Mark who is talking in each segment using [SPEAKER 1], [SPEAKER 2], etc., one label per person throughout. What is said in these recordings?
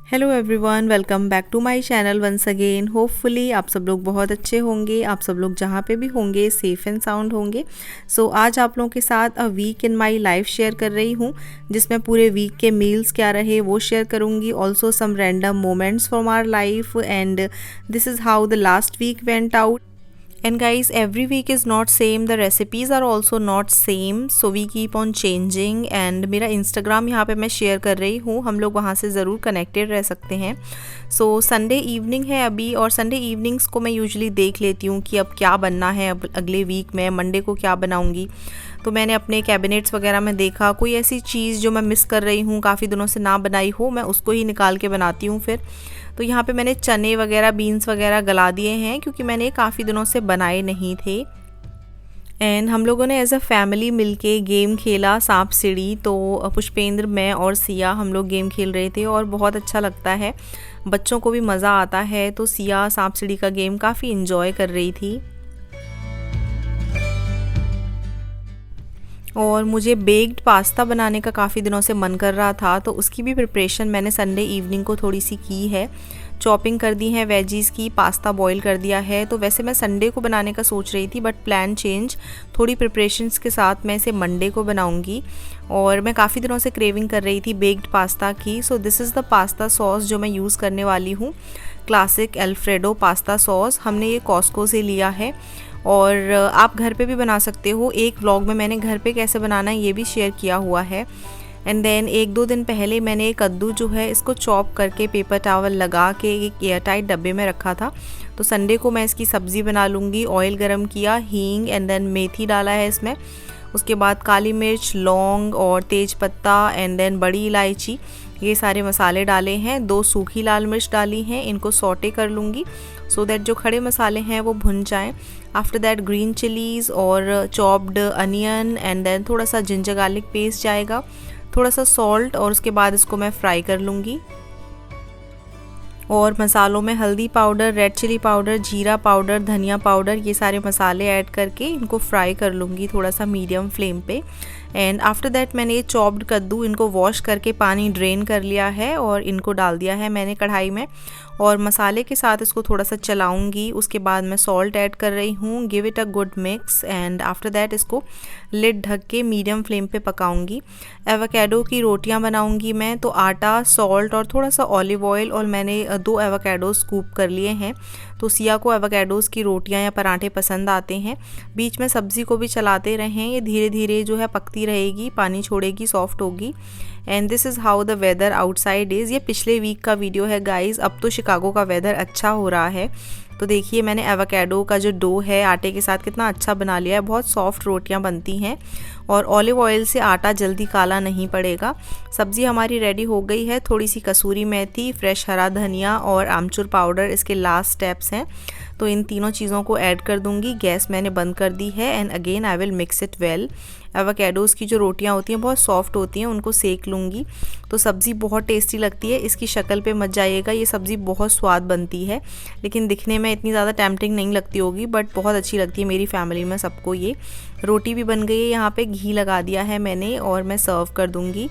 [SPEAKER 1] Hello everyone, welcome back to my channel once again. Hopefully आप सब लोग बहुत अच्छे होंगे। आप सब लोग जहाँ पे भी होंगे सेफ़ एंड साउंड होंगे। आज आप लोगों के साथ a week in my life share कर रही हूँ, जिसमें पूरे वीक के मील्स क्या रहे वो शेयर करूँगी। Also some random moments from our life and this is how the last week went out. And guys, every week is not same, the recipes are also not same, so we keep on changing। and मेरा Instagram यहाँ पे मैं share कर रही हूँ, हम लोग वहाँ से ज़रूर कनेक्टेड रह सकते हैं। संडे इवनिंग है अभी, और संडे इवनिंग्स को मैं यूजुअली देख लेती हूँ कि अब क्या बनना है, अब अगले वीक में मंडे को क्या बनाऊँगी। तो मैंने अपने कैबिनेट्स वगैरह में देखा कोई ऐसी चीज़ जो मैं मिस कर रही हूँ, काफ़ी दिनों से ना बनाई हो, मैं उसको ही निकाल के बनाती हूँ फिर। तो यहाँ पे मैंने चने वगैरह बीन्स वगैरह गला दिए हैं, क्योंकि मैंने काफ़ी दिनों से बनाए नहीं थे। एंड हम लोगों ने एज अ फैमिली मिलके गेम खेला सांप सीढ़ी। तो पुष्पेंद्र, मैं और सिया हम लोग गेम खेल रहे थे और बहुत अच्छा लगता है, बच्चों को भी मज़ा आता है। तो सिया सांप सीढ़ी का गेम काफ़ी इन्जॉय कर रही थी। और मुझे बेक्ड पास्ता बनाने का काफ़ी दिनों से मन कर रहा था, तो उसकी भी प्रिपरेशन मैंने संडे इवनिंग को थोड़ी सी की है। चॉपिंग कर दी है वेजीज़ की, पास्ता बॉईल कर दिया है। तो वैसे मैं संडे को बनाने का सोच रही थी, बट प्लान चेंज, थोड़ी प्रिपरेशंस के साथ मैं इसे मंडे को बनाऊंगी। और मैं काफ़ी दिनों से क्रेविंग कर रही थी बेक्ड पास्ता की। सो this is the pasta sauce जो मैं यूज़ करने वाली हूँ, क्लासिक अल्फ्रेडो पास्ता सॉस। हमने ये कॉस्को से लिया है और आप घर पे भी बना सकते हो। एक व्लॉग में मैंने घर पे कैसे बनाना है ये भी शेयर किया हुआ है। एंड देन 1-2 दिन पहले मैंने कद्दू जो है इसको चॉप करके पेपर टावल लगा के एक एयर टाइट डब्बे में रखा था। तो संडे को मैं इसकी सब्ज़ी बना लूँगी। ऑयल गरम किया, हींग एंड देन मेथी डाला है इसमें। उसके बाद काली मिर्च, लौंग और तेज पत्ता एंड देन बड़ी इलायची, ये सारे मसाले डाले हैं। 2 सूखी लाल मिर्च डाली हैं, इनको सौटे कर लूँगी सो दैट जो खड़े मसाले हैं वो भुन जाएं। आफ्टर दैट ग्रीन चिलीज़ और चॉप्ड अनियन एंड देन थोड़ा सा जिंजर गार्लिक पेस्ट जाएगा, थोड़ा सा सॉल्ट, और उसके बाद इसको मैं फ्राई कर लूँगी। और मसालों में हल्दी पाउडर, रेड चिली पाउडर, जीरा पाउडर, धनिया पाउडर, ये सारे मसाले ऐड करके इनको फ्राई कर लूँगी थोड़ा सा मीडियम फ्लेम पे। एंड आफ्टर दैट मैंने ये चॉप्ड कद्दू इनको वॉश करके पानी ड्रेन कर लिया है और इनको डाल दिया है मैंने कढ़ाई में, और मसाले के साथ इसको थोड़ा सा चलाऊंगी। उसके बाद मैं सॉल्ट ऐड कर रही हूँ। Give it a good mix and after that इसको लिड ढक के मीडियम फ्लेम पे पकाऊंगी। एवोकाडो की रोटियां बनाऊंगी मैं। तो आटा, सॉल्ट और थोड़ा सा ऑलिव ऑयल, और मैंने 2 एवोकाडो स्कूप कर लिए हैं। तो सिया को एवोकाडोज़ की रोटियां या पराठे पसंद आते हैं। बीच में सब्ज़ी को भी चलाते रहें, ये धीरे धीरे जो है पकती रहेगी, पानी छोड़ेगी, सॉफ्ट होगी। And this is how the weather outside is. ये पिछले वीक का वीडियो है गाइज़। अब तो शिकागो का वेदर अच्छा हो रहा है। तो देखिए मैंने एवोकाडो का जो डो है आटे के साथ कितना अच्छा बना लिया है, बहुत सॉफ्ट रोटियां बनती हैं। और ऑलिव ऑयल से आटा जल्दी काला नहीं पड़ेगा। सब्ज़ी हमारी रेडी हो गई है। थोड़ी सी कसूरी मेथी, फ्रेश हरा धनिया और आमचूर पाउडर इसके लास्ट स्टेप्स हैं। तो इन तीनों चीज़ों को ऐड कर दूंगी। गैस मैंने बंद कर दी है and again I will mix it well. Avocados की जो रोटियां होती हैं बहुत सॉफ्ट होती हैं, उनको सेक लूँगी। तो सब्ज़ी बहुत टेस्टी लगती है। इसकी शक्ल पे मत जाइएगा, ये सब्ज़ी बहुत स्वाद बनती है, लेकिन दिखने में इतनी ज़्यादा टेम्पटिंग नहीं लगती होगी, बट बहुत अच्छी लगती है मेरी फैमिली में सबको। ये रोटी भी बन गई है, यहाँ पे घी लगा दिया है मैंने और मैं सर्व कर दूँगी।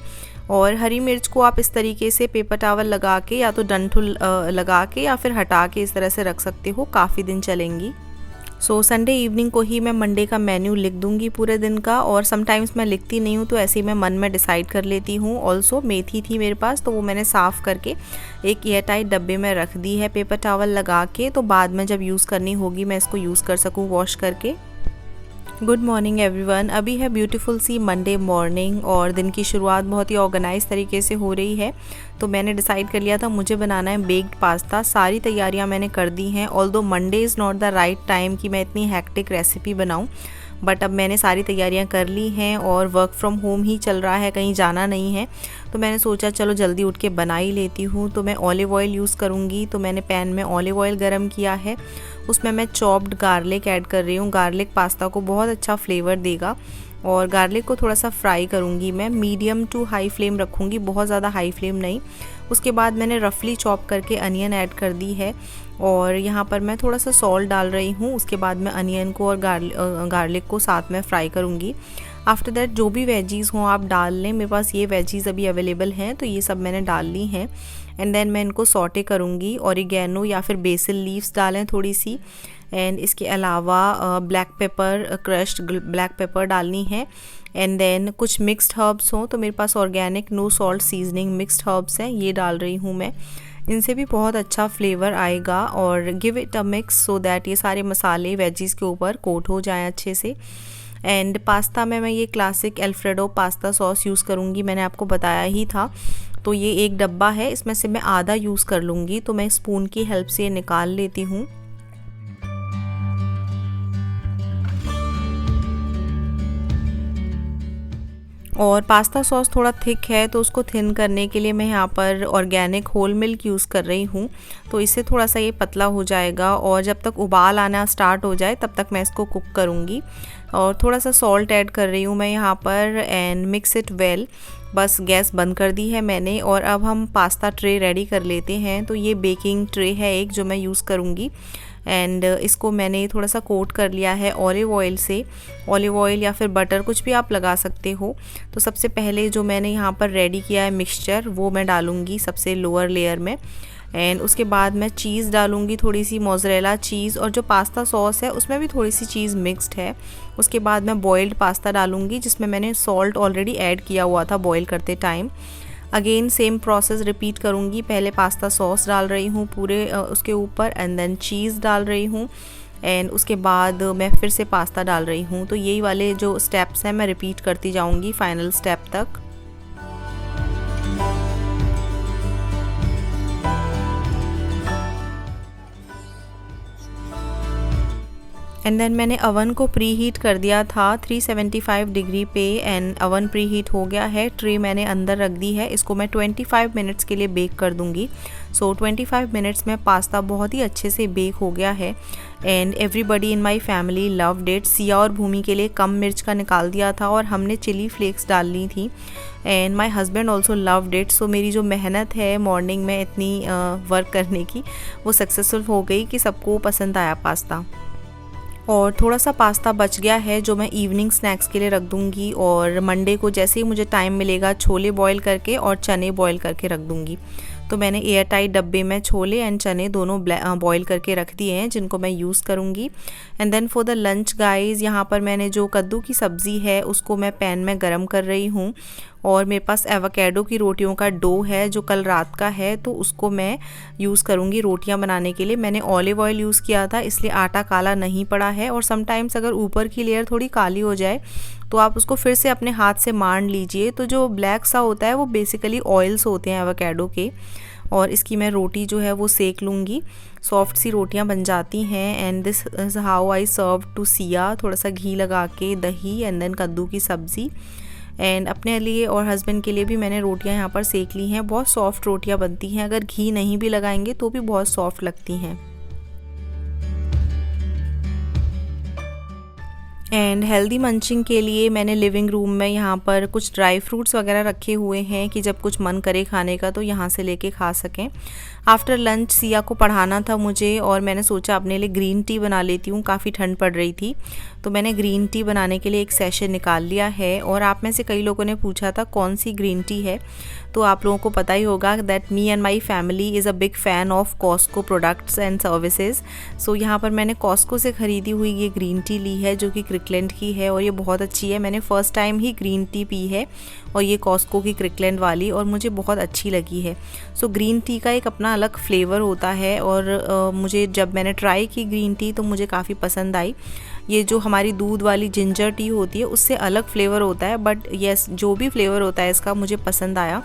[SPEAKER 1] और हरी मिर्च को आप इस तरीके से पेपर टावल लगा के या तो डंठल लगा के या फिर हटा के इस तरह से रख सकते हो, काफ़ी दिन चलेंगी। संडे इवनिंग को ही मैं मंडे का मेन्यू लिख दूंगी पूरे दिन का। और समटाइम्स मैं लिखती नहीं हूँ, तो ऐसे ही मैं मन में डिसाइड कर लेती हूँ। ऑल्सो मेथी थी मेरे पास, तो वो मैंने साफ़ करके एक एयर टाइट डब्बे में रख दी है पेपर टावल लगा के। तो बाद में जब यूज़ करनी होगी मैं इसको यूज़ कर सकूँ वॉश करके। Good morning everyone. अभी है ब्यूटीफुल सी मंडे मॉर्निंग और दिन की शुरुआत बहुत ही ऑर्गेनाइज तरीके से हो रही है। तो मैंने डिसाइड कर लिया था मुझे बनाना है बेक्ड पास्ता। सारी तैयारियां मैंने कर दी हैं। Although Monday is not the right time कि मैं इतनी हैक्टिक रेसिपी बनाऊं, बट अब मैंने सारी तैयारियां कर ली हैं और वर्क फ्रॉम होम ही चल रहा है, कहीं जाना नहीं है। तो मैंने सोचा चलो जल्दी उठ के बना ही लेती हूँ। तो मैं ऑलिव ऑयल यूज़ करूँगी। तो मैंने पैन में ऑलिव ऑयल गरम किया है, उसमें मैं चॉप्ड गार्लिक ऐड कर रही हूँ। गार्लिक पास्ता को बहुत अच्छा फ्लेवर देगा। और गार्लिक को थोड़ा सा फ्राई करूँगी मैं, मीडियम टू हाई फ्लेम रखूँगी, बहुत ज़्यादा हाई फ्लेम नहीं। उसके बाद मैंने रफली चॉप करके अनियन ऐड कर दी है और यहाँ पर मैं थोड़ा सा सॉल्ट डाल रही हूँ। उसके बाद मैं अनियन को और गार्लिक को साथ में फ्राई करूँगी। आफ्टर दैट जो भी वेजीज़ हों आप डाल लें। मेरे पास ये वेजीज़ अभी अवेलेबल हैं, तो ये सब मैंने डाल ली हैं। एंड देन मैं इनको सॉटे करूँगी। ऑरिगेनो या फिर बेसिल लीव्स डालें थोड़ी सी, एंड इसके अलावा black pepper, crushed black pepper डालनी है। एंड देन कुछ मिक्स्ड हर्ब्स हों तो मेरे पास organic no salt seasoning mixed herbs हैं, ये डाल रही हूँ मैं। इनसे भी बहुत अच्छा फ्लेवर आएगा। और give it a mix so that ये सारे मसाले वेजीज़ के ऊपर कोट हो जाएं अच्छे से। एंड पास्ता में मैं ये classic alfredo pasta sauce use करूँगी, मैंने आपको बताया ही था। तो ये एक डब्बा है, इसमें से मैं आधा यूज़ कर लूँगी, तो मैं स्पून की हेल्प से निकाल लेती हूँ। और पास्ता सॉस थोड़ा थिक है तो उसको थिन करने के लिए मैं यहाँ पर ऑर्गेनिक होल मिल्क यूज़ कर रही हूँ, तो इससे थोड़ा सा ये पतला हो जाएगा। और जब तक उबाल आना स्टार्ट हो जाए तब तक मैं इसको कुक करूँगी। और थोड़ा सा सॉल्ट ऐड कर रही हूँ मैं यहाँ पर, एंड मिक्स इट वेल। बस गैस बंद कर दी है मैंने। और अब हम पास्ता ट्रे रेडी कर लेते हैं। तो ये बेकिंग ट्रे है एक जो मैं यूज़ करूँगी, एंड इसको मैंने थोड़ा सा कोट कर लिया है ऑलिव ऑयल से। ऑलिव ऑयल या फिर बटर कुछ भी आप लगा सकते हो। तो सबसे पहले जो मैंने यहाँ पर रेडी किया है मिक्सचर, वो मैं डालूँगी सबसे लोअर लेयर में। एंड उसके बाद मैं चीज़ डालूँगी, थोड़ी सी मोज़रेला चीज़, और जो पास्ता सॉस है उसमें भी थोड़ी सी चीज़ मिक्स्ड है। उसके बाद मैं बॉइल्ड पास्ता डालूँगी जिसमें मैंने सॉल्ट ऑलरेडी ऐड किया हुआ था बॉईल करते time. Again same process repeat करूँगी। पहले पास्ता सॉस डाल रही हूँ पूरे उसके ऊपर, एंड देन चीज़ डाल रही हूँ, एंड उसके बाद मैं फिर से पास्ता डाल रही हूँ। तो यही वाले जो स्टेप्स हैं मैं रिपीट करती जाऊँगी फाइनल स्टेप तक। एंड देन मैंने अवन को प्री हीट कर दिया था 375 डिग्री पे, एंड अवन प्री हीट हो गया है। ट्रे मैंने अंदर रख दी है, इसको मैं 25 मिनट्स के लिए बेक कर दूंगी। सो 25 मिनट्स में पास्ता बहुत ही अच्छे से बेक हो गया है, and everybody in my family loved it. Siya और भूमि के लिए कम मिर्च का निकाल दिया था और हमने चिली फ्लेक्स डाल ली थी, and my husband also loved it. So मेरी जो मेहनत है मॉर्निंग में इतनी वर्क करने की, वो सक्सेसफुल हो गई कि सबको पसंद आया पास्ता। और थोड़ा सा पास्ता बच गया है जो मैं इवनिंग स्नैक्स के लिए रख दूंगी। और मंडे को जैसे ही मुझे टाइम मिलेगा छोले बॉईल करके और चने बॉईल करके रख दूंगी। तो मैंने एयर टाइट डब्बे में छोले एंड चने दोनों बॉईल करके रख दिए हैं जिनको मैं यूज़ करूँगी। And then for the lunch guys, यहाँ पर मैंने जो कद्दू की सब्ज़ी है उसको मैं पैन में गरम कर रही हूँ। और मेरे पास एवोकेडो की रोटियों का डो है जो कल रात का है, तो उसको मैं यूज़ करूँगी रोटियाँ बनाने के लिए। मैंने ऑलिव ऑयल यूज़ किया था इसलिए आटा काला नहीं पड़ा है। और समटाइम्स अगर ऊपर की लेयर थोड़ी काली हो जाए तो आप उसको फिर से अपने हाथ से मान लीजिए। तो जो ब्लैक सा होता है वो बेसिकली ऑयल्स होते हैं एवोकेडो के। और इसकी मैं रोटी जो है वो सेक लूँगी, सॉफ्ट सी रोटियां बन जाती हैं। And this is how I serve to Siya. थोड़ा सा घी लगा के, दही, एंड देन कद्दू की सब्ज़ी। एंड अपने लिए और हस्बैंड के लिए भी मैंने रोटियां यहाँ पर सेक ली हैं। बहुत सॉफ्ट रोटियां बनती हैं, अगर घी नहीं भी लगाएंगे तो भी बहुत सॉफ्ट लगती हैं। एंड हेल्दी मंचिंग के लिए मैंने लिविंग रूम में यहाँ पर कुछ ड्राई फ्रूट्स वगैरह रखे हुए हैं कि जब कुछ मन करे खाने का तो यहाँ से लेके खा सकें। आफ्टर लंच सिया को पढ़ाना था मुझे, और मैंने सोचा अपने लिए ग्रीन टी बना लेती हूँ, काफ़ी ठंड पड़ रही थी तो मैंने ग्रीन टी बनाने के लिए एक सेशन निकाल लिया है। और आप में से कई लोगों ने पूछा था कौन सी ग्रीन टी है, तो आप लोगों को पता ही होगा that me and my family is a big fan of Costco products and services. So यहाँ पर मैंने कॉस्को से ख़रीदी हुई ये ग्रीन टी ली है जो कि क्रिकलैंड की है, और ये बहुत अच्छी है। मैंने फ़र्स्ट टाइम ही ग्रीन टी पी है, और ये कॉस्को की क्रिकलैंड वाली, और मुझे बहुत अच्छी लगी है। सो ग्रीन टी का एक अपना अलग फ्लेवर होता है, और मुझे जब मैंने ट्राई की ग्रीन टी तो मुझे काफ़ी पसंद आई। ये जो हमारी दूध वाली जिंजर टी होती है उससे अलग फ्लेवर होता है, बट येस जो भी फ्लेवर होता है इसका मुझे पसंद आया।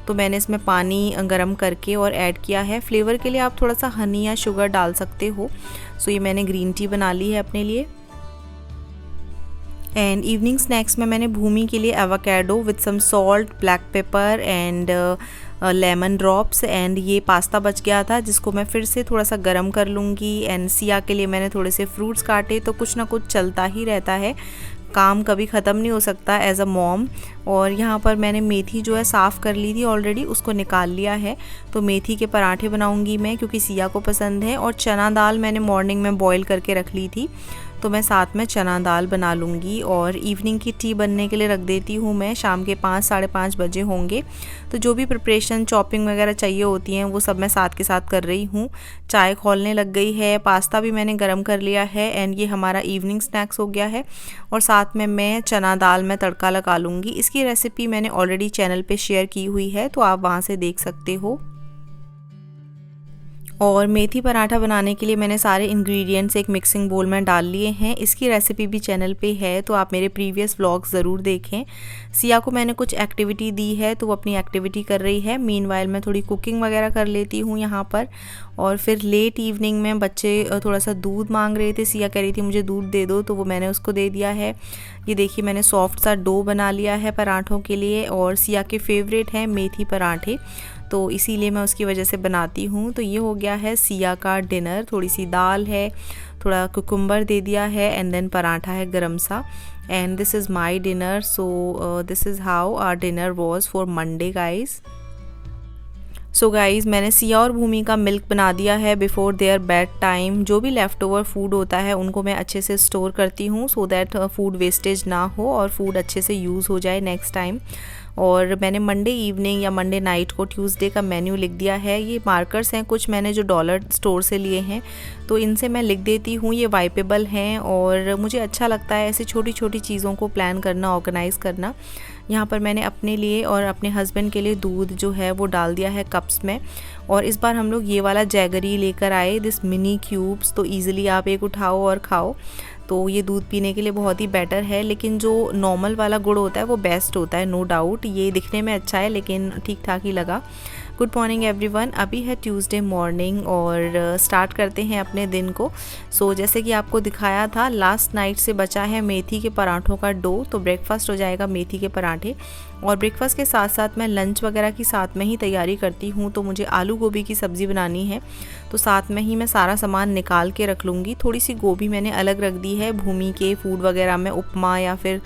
[SPEAKER 1] तो मैंने इसमें पानी गरम करके और ऐड किया है। फ्लेवर के लिए आप थोड़ा सा हनी या शुगर डाल सकते हो। सो ये मैंने ग्रीन टी बना ली है अपने लिए। एंड इवनिंग स्नैक्स में मैंने भूमि के लिए avocado with some salt, black pepper and lemon drops, and ये पास्ता बच गया था जिसको मैं फिर से थोड़ा सा गरम कर लूँगी। एंड सिया के लिए मैंने थोड़े से फ्रूट्स काटे। तो कुछ ना कुछ चलता ही रहता है, काम कभी ख़त्म नहीं हो सकता एज अ मॉम। और यहाँ पर मैंने मेथी जो है साफ़ कर ली थी ऑलरेडी, उसको निकाल लिया है। तो मेथी के पराठे बनाऊँगी मैं क्योंकि सिया को पसंद है। और चना दाल मैंने मॉर्निंग में बॉईल करके रख ली थी, तो मैं साथ में चना दाल बना लूँगी। और इवनिंग की टी बनने के लिए रख देती हूँ मैं, शाम के 5 साढ़े 5 बजे होंगे। तो जो भी प्रिपरेशन चॉपिंग वगैरह चाहिए होती हैं वो सब मैं साथ के साथ कर रही हूँ। चाय खौलने लग गई है, पास्ता भी मैंने गर्म कर लिया है एंड ये हमारा इवनिंग स्नैक्स हो गया है। और साथ में मैं चना दाल में तड़का लगा लूँगी। इसकी रेसिपी मैंने ऑलरेडी चैनल पे शेयर की हुई है, तो आप वहाँ से देख सकते हो। और मेथी पराठा बनाने के लिए मैंने सारे इंग्रेडिएंट्स एक मिक्सिंग बोल में डाल लिए हैं। इसकी रेसिपी भी चैनल पे है, तो आप मेरे प्रीवियस व्लॉग्स ज़रूर देखें। सिया को मैंने कुछ एक्टिविटी दी है तो वो अपनी एक्टिविटी कर रही है। मीनवाइल मैं थोड़ी कुकिंग वगैरह कर लेती हूँ यहाँ पर। और फिर लेट इवनिंग में बच्चे थोड़ा सा दूध मांग रहे थे, सिया कह रही थी मुझे दूध दे दो, तो वो मैंने उसको दे दिया है। ये देखिए मैंने सॉफ्ट सा डो बना लिया है पराठों के लिए, और सिया के फेवरेट हैं मेथी पराठे, तो इसीलिए मैं उसकी वजह से बनाती हूँ। तो ये हो गया है सिया का डिनर। थोड़ी सी दाल है, थोड़ा कुकुम्बर दे दिया है एंड देन पराठा है गरम सा। And this is my dinner. So this is how our dinner was for Monday guys. So guys मैंने सिया और भूमि का मिल्क बना दिया है बिफ़ोर देयर बेड टाइम। जो भी लेफ़्ट ओवर फूड होता है उनको मैं अच्छे से स्टोर करती हूँ सो दैट फूड वेस्टेज ना हो और फूड अच्छे से यूज़ हो जाए नेक्स्ट टाइम। और मैंने मंडे इवनिंग या मंडे नाइट को ट्यूसडे का मेन्यू लिख दिया है। ये मार्कर्स हैं कुछ मैंने जो डॉलर स्टोर से लिए हैं, तो इनसे मैं लिख देती हूँ। ये वाइपेबल हैं और मुझे अच्छा लगता है ऐसे छोटी छोटी चीज़ों को प्लान करना, ऑर्गेनाइज़ करना। यहाँ पर मैंने अपने लिए और अपने हस्बैंड के लिए दूध जो है वो डाल दिया है कप्स में। और इस बार हम लोग ये वाला जैगरी लेकर आए, दिस मिनी क्यूब्स, तो ईज़िली आप एक उठाओ और खाओ। तो ये दूध पीने के लिए बहुत ही बेटर है, लेकिन जो नॉर्मल वाला गुड़ होता है वो बेस्ट होता है, नो डाउट। ये दिखने में अच्छा है लेकिन ठीक ठाक ही लगा। Good morning everyone. अभी है ट्यूसडे मॉर्निंग और स्टार्ट करते हैं अपने दिन को। सो जैसे कि आपको दिखाया था, लास्ट नाइट से बचा है मेथी के पराठों का डो, तो ब्रेकफास्ट हो जाएगा मेथी के पराठे। और ब्रेकफास्ट के साथ साथ मैं लंच वगैरह की साथ में ही तैयारी करती हूँ। तो मुझे आलू गोभी की सब्ज़ी बनानी है, तो साथ में ही मैं सारा सामान निकाल के रख लूँगी। थोड़ी सी गोभी मैंने अलग रख दी है भूमि के फूड वगैरह में, उपमा या फिर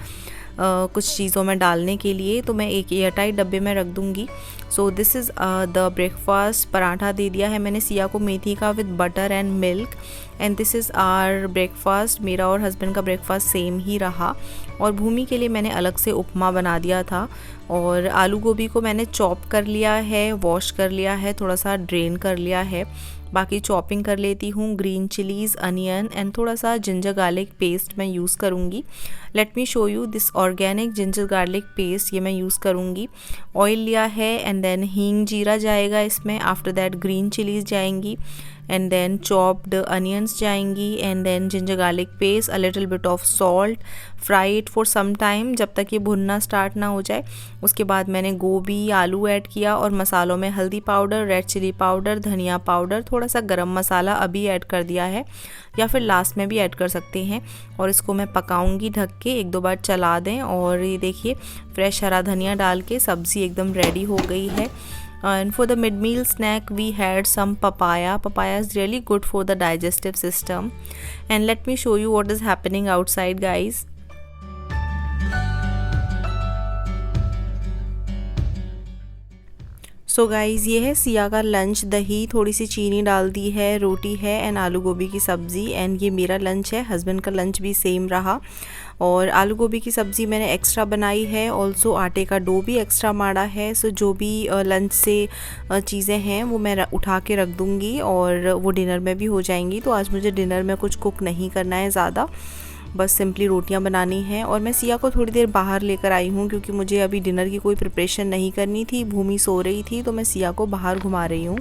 [SPEAKER 1] कुछ चीज़ों में डालने के लिए, तो मैं एक एयरटाइट डब्बे में रख दूँगी। So this is the breakfast. पराठा दे दिया है मैंने सिया को मेथी का with butter and milk, and this is our breakfast. मेरा और हस्बैंड का ब्रेकफास्ट सेम ही रहा। और भूमि के लिए मैंने अलग से उपमा बना दिया था। और आलू गोभी को मैंने चॉप कर लिया है, वॉश कर लिया है, थोड़ा सा ड्रेन कर लिया है। बाकी चॉपिंग कर लेती हूँ। ग्रीन चिलीज़, अनियन एंड थोड़ा सा जिंजर गार्लिक पेस्ट मैं यूज़ करूँगी। Let me show you this organic ginger garlic paste, ये मैं यूज़ करूँगी। ऑयल लिया है एंड देन हींग जीरा जाएगा इसमें। आफ्टर दैट ग्रीन चिलीज़ जाएंगी एंड देन चॉप्ड अनियंस जाएंगी and then ginger garlic paste, a little bit of salt, fry it for some time जब तक ये भुनना स्टार्ट ना हो जाए। उसके बाद मैंने गोभी, आलू ऐड किया और मसालों में हल्दी पाउडर, रेड चिली पाउडर, धनिया पाउडर, थोड़ा सा गरम मसाला अभी ऐड कर दिया है या फिर लास्ट में भी ऐड कर सकते हैं। और इसको मैं पकाऊंगी ढक के, एक दो बार चला दें। और ये देखिए फ्रेश हरा धनिया डाल के सब्ज़ी एकदम रेडी हो गई है। And for the mid-meal snack we had some papaya. Papaya is really good for the digestive system. And let me show you what is happening outside guys. So guys ये है सिया का लंच। दही, थोड़ी सी चीनी डाल दी है, रोटी है एंड आलू गोभी की सब्ज़ी। एंड ये मेरा लंच है, हस्बैंड का लंच भी सेम रहा। और आलू गोभी की सब्ज़ी मैंने एक्स्ट्रा बनाई है, ऑल्सो आटे का डो भी एक्स्ट्रा माड़ा है। सो जो भी लंच से चीज़ें हैं वो मैं उठा के रख दूँगी और वो डिनर में भी हो जाएंगी। तो आज मुझे डिनर में कुछ कुक नहीं करना है ज़्यादा, बस सिंपली रोटियां बनानी हैं। और मैं सिया को थोड़ी देर बाहर लेकर आई हूँ क्योंकि मुझे अभी डिनर की कोई प्रिपरेशन नहीं करनी थी। भूमि सो रही थी तो मैं सिया को बाहर घुमा रही हूँ।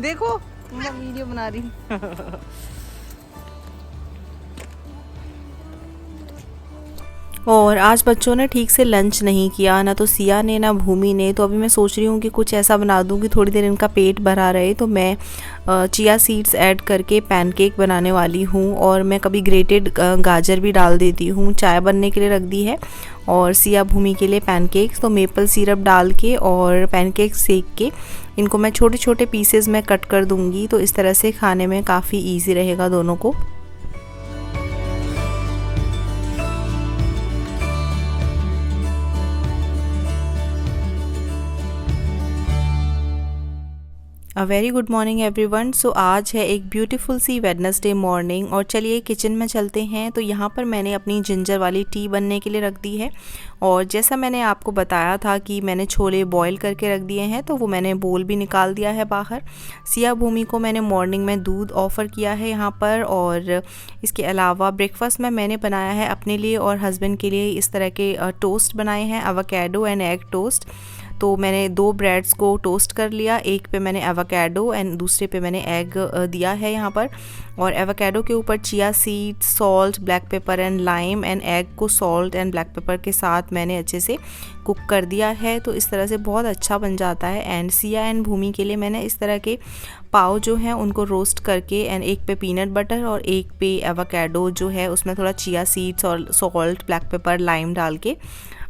[SPEAKER 1] देखो मैं वीडियो बना रही और आज बच्चों ने ठीक से लंच नहीं किया, ना तो सिया ने ना भूमि ने। तो अभी मैं सोच रही हूँ कि कुछ ऐसा बना दूँ कि थोड़ी देर इनका पेट भरा रहे। तो मैं चिया सीड्स ऐड करके पैनकेक बनाने वाली हूँ, और मैं कभी ग्रेटेड गाजर भी डाल देती हूँ। चाय बनने के लिए रख दी है, और सिया भूमि के लिए पैनकेक्स। तो मेपल सिरप डाल के और पैनकेक सेक के इनको मैं छोटे छोटे पीसेस में कट कर दूँगी। तो इस तरह से खाने में काफ़ी ईजी रहेगा दोनों को। A very good morning everyone. So आज है एक ब्यूटीफुल सी वेडनेसडे मॉर्निंग, और चलिए किचन में चलते हैं। तो यहाँ पर मैंने अपनी जिंजर वाली टी बनने के लिए रख दी है, और जैसा मैंने आपको बताया था कि मैंने छोले बॉईल करके रख दिए हैं, तो वो मैंने बोल भी निकाल दिया है बाहर। सिया भूमि को मैंने मॉर्निंग में दूध ऑफ़र किया है यहाँ पर, और इसके अलावा ब्रेकफास्ट में मैंने बनाया है अपने लिए और हस्बैंड के लिए इस तरह के टोस्ट बनाए हैं, एवोकाडो एंड एग टोस्ट। तो मैंने 2 ब्रेड्स को टोस्ट कर लिया, एक पे मैंने एवोकाडो एंड दूसरे पे मैंने एग दिया है यहाँ पर। और एवोकाडो के ऊपर chia seeds, salt, black pepper and lime, and egg को सॉल्ट एंड ब्लैक पेपर के साथ मैंने अच्छे से कुक कर दिया है। तो इस तरह से बहुत अच्छा बन जाता है। एंड सिया एंड भूमि के लिए मैंने इस तरह के पाव जो हैं उनको रोस्ट करके, एंड एक पे पीनट बटर और एक पे एवोकाडो जो है उसमें थोड़ा चिया सीड्स और सॉल्ट, ब्लैक पेपर, लाइम डाल के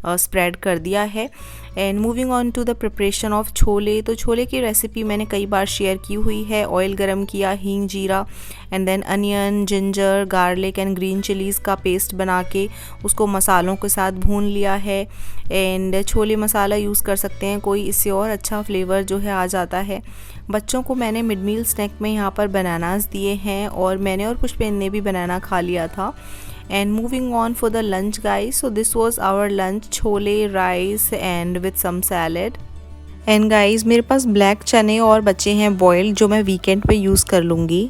[SPEAKER 1] स्प्रेड कर दिया है। And moving on to the preparation of chole. तो छोले की रेसिपी मैंने कई बार शेयर की हुई है। ऑयल गरम किया, हींग, जीरा and then onion, ginger, garlic and green chillies का पेस्ट बना के उसको मसालों के साथ भून लिया है। एंड छोले मसाला यूज़ कर सकते हैं कोई, इससे और अच्छा फ्लेवर जो है आ जाता है। बच्चों को मैंने मिड मील स्नैक में यहाँ पर बनानास दिए हैं, और मैंने और पुष्पेन ने भी बनाना खा लिया था। And moving on for the lunch guys, so this was our lunch, chole, rice and with some salad. And guys मेरे पास ब्लैक चने और बचे हैं बॉइल्ड, जो मैं वीकेंड पे यूज़ कर लूँगी।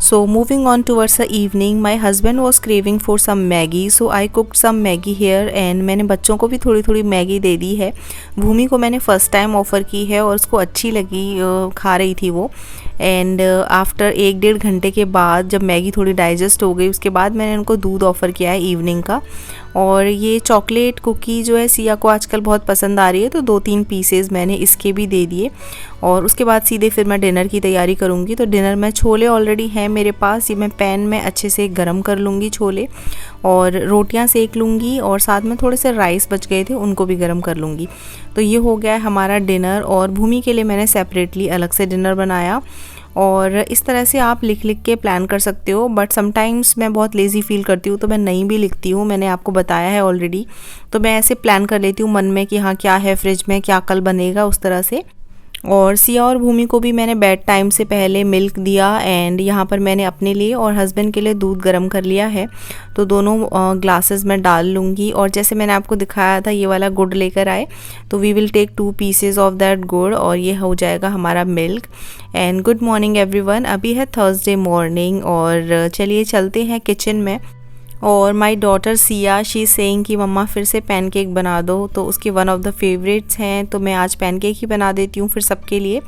[SPEAKER 1] So moving on towards the evening, my husband was craving for some Maggi, so I cooked some Maggi here, and मैंने बच्चों को भी थोड़ी थोड़ी मैगी दे दी है। भूमि को मैंने फ़र्स्ट टाइम ऑफ़र की है और उसको अच्छी लगी, खा रही थी वो। एंड आफ्टर 1-1.5 घंटे के बाद जब मैगी थोड़ी डाइजेस्ट हो गई, उसके बाद मैंने उनको दूध ऑफ़र किया है इवनिंग का। और ये चॉकलेट कुकी जो है सिया को आजकल बहुत पसंद आ रही है, तो 2-3 पीसेस मैंने इसके भी दे दिए। और उसके बाद सीधे फिर मैं डिनर की तैयारी करूँगी। तो डिनर में छोले ऑलरेडी हैं मेरे पास, ये मैं पैन में अच्छे से गरम कर लूँगी छोले, और रोटियां सेक लूँगी, और साथ में थोड़े से राइस बच गए थे उनको भी गरम कर लूँगी। तो ये हो गया है हमारा डिनर, और भूमि के लिए मैंने सेपरेटली अलग से डिनर बनाया। और इस तरह से आप लिख लिख के प्लान कर सकते हो, बट समटाइम्स मैं बहुत लेज़ी फील करती हूँ तो मैं नहीं भी लिखती हूँ, मैंने आपको बताया है ऑलरेडी। तो मैं ऐसे प्लान कर लेती हूँ मन में कि हाँ क्या है फ्रिज में, क्या कल बनेगा, उस तरह से। और सिया और भूमि को भी मैंने बेड टाइम से पहले मिल्क दिया, एंड यहाँ पर मैंने अपने लिए और हस्बैंड के लिए दूध गर्म कर लिया है। तो दोनों ग्लासेस में डाल लूँगी, और जैसे मैंने आपको दिखाया था ये वाला गुड़ लेकर आए, तो we will take 2 pieces of that gur, और ये हो जाएगा हमारा milk. And good morning everyone. अभी है थर्सडे मॉर्निंग, और चलिए चलते हैं किचन में। और my daughter Siya, she saying कि मम्मा फिर से पैनकेक बना दो, तो उसके वन ऑफ द फेवरेट्स हैं, तो मैं आज पैनकेक ही बना देती हूँ फिर सबके लिए।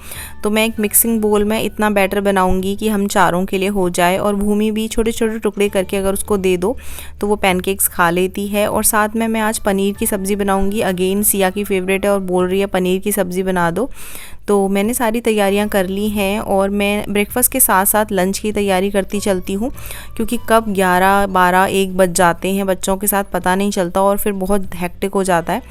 [SPEAKER 1] तो मैं एक मिक्सिंग बोल में इतना बैटर बनाऊँगी कि हम चारों के लिए हो जाए, और भूमि भी छोटे छोटे टुकड़े करके अगर उसको दे दो तो वो पैनकेक्स खा लेती है। और साथ में मैं आज पनीर की सब्ज़ी बनाऊँगी, अगेन सिया की फेवरेट है और बोल रही है पनीर की सब्ज़ी बना दो। तो मैंने सारी तैयारियां कर ली हैं, और मैं ब्रेकफास्ट के साथ साथ लंच की तैयारी करती चलती हूँ, क्योंकि कब 11, 12, 1 बज जाते हैं बच्चों के साथ पता नहीं चलता, और फिर बहुत हेक्टिक हो जाता है।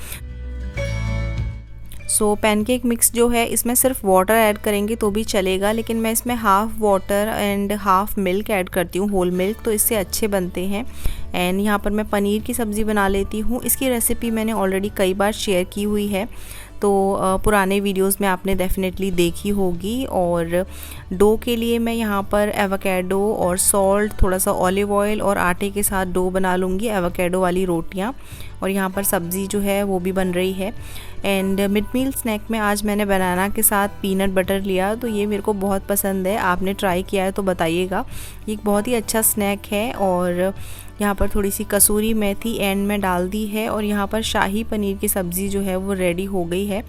[SPEAKER 1] सो पैनकेक मिक्स जो है इसमें सिर्फ वाटर ऐड करेंगे तो भी चलेगा, लेकिन मैं इसमें half water and half milk add करती हूँ, होल मिल्क, तो इससे अच्छे बनते हैं। एंड यहाँ पर मैं पनीर की सब्ज़ी बना लेती हूँ। इसकी रेसिपी मैंने ऑलरेडी कई बार शेयर की हुई है, तो पुराने वीडियोस में आपने डेफिनेटली देखी होगी। और डो के लिए मैं यहाँ पर एवोकाडो और सॉल्ट, थोड़ा सा ऑलिव ऑयल और आटे के साथ डो बना लूँगी, एवोकाडो वाली रोटियाँ। और यहाँ पर सब्ज़ी जो है वो भी बन रही है। एंड मिड मील स्नैक में आज मैंने बनाना के साथ पीनट बटर लिया, तो ये मेरे को बहुत पसंद है। आपने ट्राई किया है तो बताइएगा, ये एक बहुत ही अच्छा स्नैक है। और यहाँ पर थोड़ी सी कसूरी मेथी एंड में डाल दी है। और यहाँ पर शाही पनीर की सब्ज़ी जो है वो रेडी हो गई है,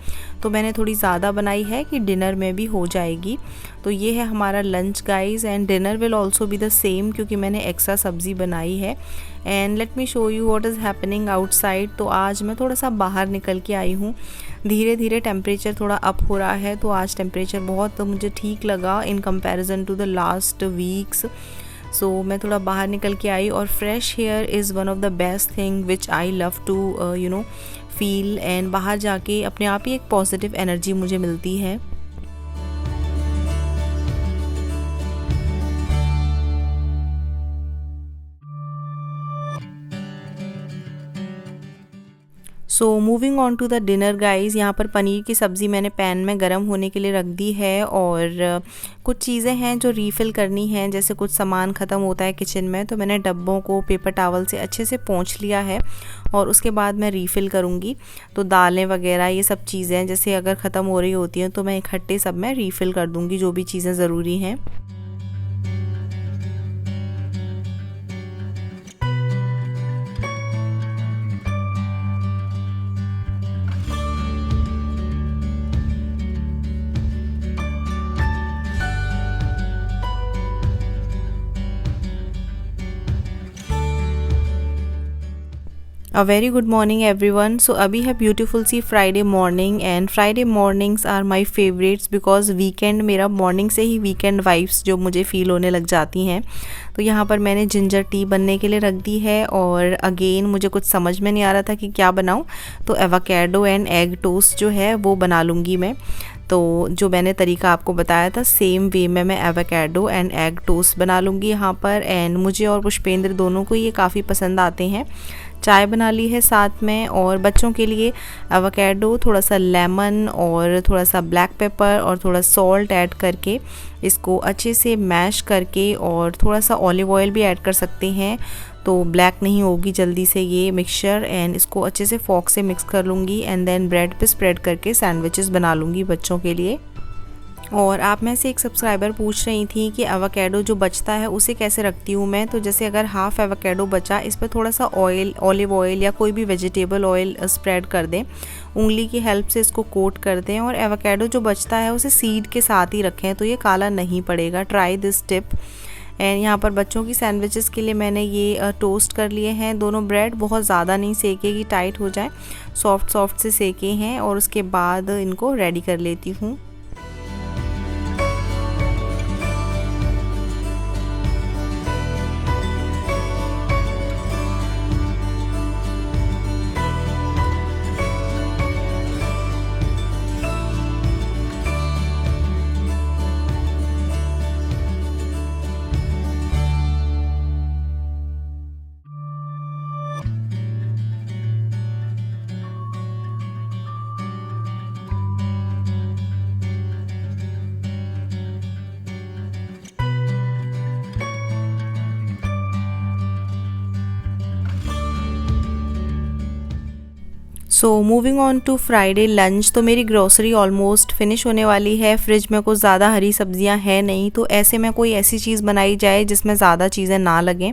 [SPEAKER 1] तो मैंने थोड़ी ज़्यादा बनाई है कि डिनर में भी हो जाएगी। तो ये है हमारा lunch guys, and dinner will also be the same क्योंकि मैंने एक्स्ट्रा सब्ज़ी बनाई है। And let me show you what is happening outside. तो आज मैं थोड़ा सा बाहर निकल के आई हूँ, धीरे धीरे टेम्परेचर थोड़ा अप हो रहा है, तो आज टेम्परेचर बहुत मुझे ठीक लगा in comparison to the last weeks. So मैं थोड़ा बाहर निकल के आई, और fresh air is one of the best thing which I love to feel. And बाहर जाके अपने आप ही एक पॉजिटिव एनर्जी मुझे मिलती है। So moving on to the dinner guys, यहाँ पर पनीर की सब्ज़ी मैंने पैन में गरम होने के लिए रख दी है। और कुछ चीज़ें हैं जो रीफ़िल करनी हैं, जैसे कुछ सामान ख़त्म होता है किचन में, तो मैंने डब्बों को पेपर टॉवल से अच्छे से पोंछ लिया है और उसके बाद मैं रीफ़िल करूँगी। तो दालें वगैरह ये सब चीज़ें जैसे अगर ख़त्म हो रही होती हैं तो मैं इकट्ठे सब में रीफ़िल कर दूँगी जो भी चीज़ें ज़रूरी हैं। A very good morning everyone. So अभी है ब्यूटीफुल सी Friday morning, and Friday mornings are my favourites because weekend मेरा मॉर्निंग से ही वीकेंड वाइब्स जो मुझे फ़ील होने लग जाती हैं। तो यहाँ पर मैंने जिंजर टी बनने के लिए रख दी है, और अगेन मुझे कुछ समझ में नहीं आ रहा था कि क्या बनाऊँ, तो एवोकेडो एंड एग टोस्ट जो है वो बना लूँगी मैं। तो जो मैंने तरीका आपको बताया था सेम वे में मैं एवोकेडो एंड एग टोस्ट बना लूँगी यहाँ पर। एंड मुझे और पुष्पेंद्र दोनों को ये काफ़ी पसंद आते हैं। चाय बना ली है साथ में, और बच्चों के लिए एवोकेडो, थोड़ा सा लेमन और थोड़ा सा ब्लैक पेपर और थोड़ा सॉल्ट ऐड करके इसको अच्छे से मैश करके, और थोड़ा सा ऑलिव ऑयल भी ऐड कर सकते हैं तो ब्लैक नहीं होगी जल्दी से ये मिक्सचर। एंड इसको अच्छे से फॉक से मिक्स कर लूँगी, एंड देन ब्रेड पे स्प्रेड करके सैंडविचेस बना लूँगी बच्चों के लिए। और आप में से एक सब्सक्राइबर पूछ रही थी कि एवोकेडो जो बचता है उसे कैसे रखती हूँ मैं। तो जैसे अगर हाफ़ एवोकेडो बचा, इस पर थोड़ा सा ऑयल, ऑलिव ऑयल या कोई भी वेजिटेबल ऑयल स्प्रेड कर दें, उंगली की हेल्प से इसको कोट कर दें, और एवोकेडो जो बचता है उसे सीड के साथ ही रखें तो ये काला नहीं पड़ेगा। Try this tip. एंड यहाँ पर बच्चों की सैंडविचेस के लिए मैंने ये टोस्ट कर लिए हैं दोनों ब्रेड, बहुत ज़्यादा नहीं सेके कि टाइट हो जाए, सॉफ्ट सॉफ्ट से सेके हैं, और उसके बाद इनको रेडी कर लेती हूँ। So moving on to Friday lunch, तो मेरी ग्रोसरी ऑलमोस्ट फिनिश होने वाली है। फ्रिज में कुछ ज़्यादा हरी सब्जियां हैं नहीं, तो ऐसे में कोई ऐसी चीज़ बनाई जाए जिसमें ज़्यादा चीज़ें ना लगें।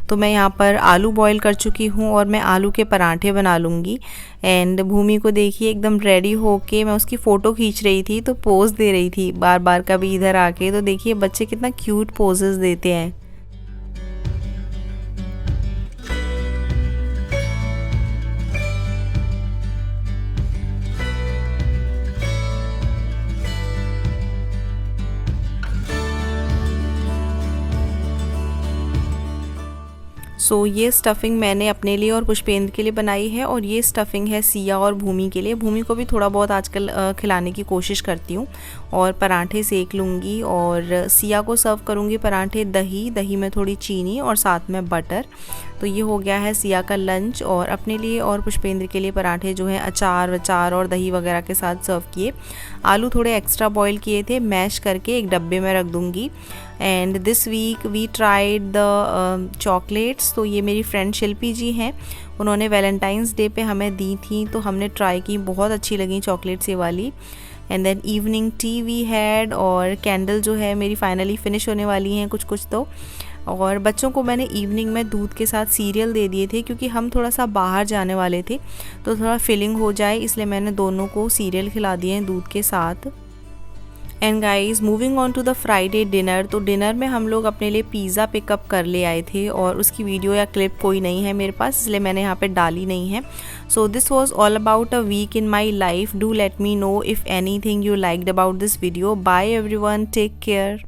[SPEAKER 1] तो मैं यहाँ पर आलू बॉईल कर चुकी हूँ, और मैं आलू के पराठे बना लूँगी। एंड भूमि को देखिए एकदम रेडी होके, मैं उसकी फ़ोटो खींच रही थी तो पोज दे रही थी बार बार कभी इधर आके। तो देखिए बच्चे कितना क्यूट पोजेस देते हैं। सो ये स्टफ़िंग मैंने अपने लिए और पुष्पेंद्र के लिए बनाई है, और ये स्टफ़िंग है सिया और भूमि के लिए। भूमि को भी थोड़ा बहुत आजकल खिलाने की कोशिश करती हूँ। और पराठे सेक लूँगी, और सिया को सर्व करूँगी पराठे दही में थोड़ी चीनी और साथ में बटर। तो तो ये हो गया है सिया का लंच, और अपने लिए और पुष्पेंद्र के लिए पराठे जो है अचार और दही वगैरह के साथ सर्व किए। आलू थोड़े एक्स्ट्रा बॉईल किए थे, मैश करके एक डब्बे में रख दूँगी। And this week we tried the chocolates. तो ये मेरी फ्रेंड शिल्पी जी हैं, उन्होंने वैलेंटाइंस डे पे हमें दी थी, तो हमने ट्राई की, बहुत अच्छी लगी चॉकलेट्स ये वाली। And then evening tea we had, और कैंडल जो है मेरी फाइनली फिनिश होने वाली हैं कुछ तो। और बच्चों को मैंने इवनिंग में दूध के साथ सीरियल दे दिए थे, क्योंकि हम थोड़ा सा बाहर जाने वाले थे, तो थोड़ा फिलिंग हो जाए इसलिए मैंने दोनों को सीरियल खिला दिए हैं दूध के साथ। And guys moving on to the Friday dinner. तो डिनर में हम लोग अपने लिए पिज़्ज़ा पिकअप कर ले आए थे, और उसकी वीडियो या क्लिप कोई नहीं है मेरे पास, इसलिए मैंने यहाँ पे डाली नहीं है। So this was all about a week in my life. Do let me know if anything you liked about this video. Bye everyone, take care.